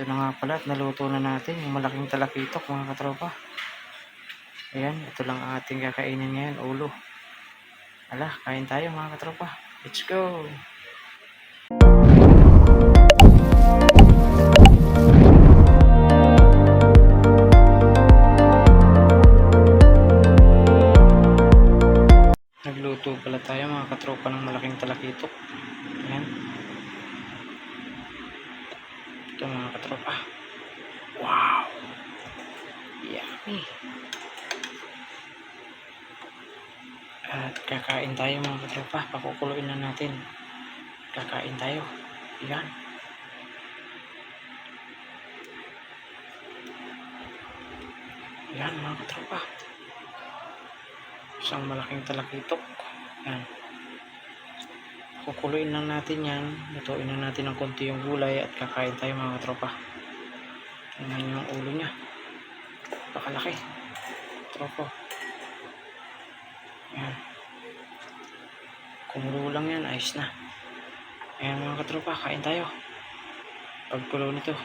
Ito na nga pala at naluto na natin yung malaking talakitok mga katropa. Ayan, ito lang ang ating kakainin ngayon, ulo. Ala, kain tayo mga katropa. Let's go! Nagluto pala tayo mga katropa ng malaking talakitok. Ayan. Ito mga katropa. Wow! Yummy! At kakain tayo mga katropa. Pakukuluin na natin. Kakain tayo. Ayan. Ayan mga katropa. Isang malaking talakitok. Ayan. Kukuluin lang natin yan. Lutuin na natin ng konti yung gulay at kakain tayo mga katropa. Tingnan yung ulo niya. Pakalaki. Tropo. Ayan. Kumulo lang yan, ayos na. Ayan mga katropa, kain tayo. Pagkulo nito,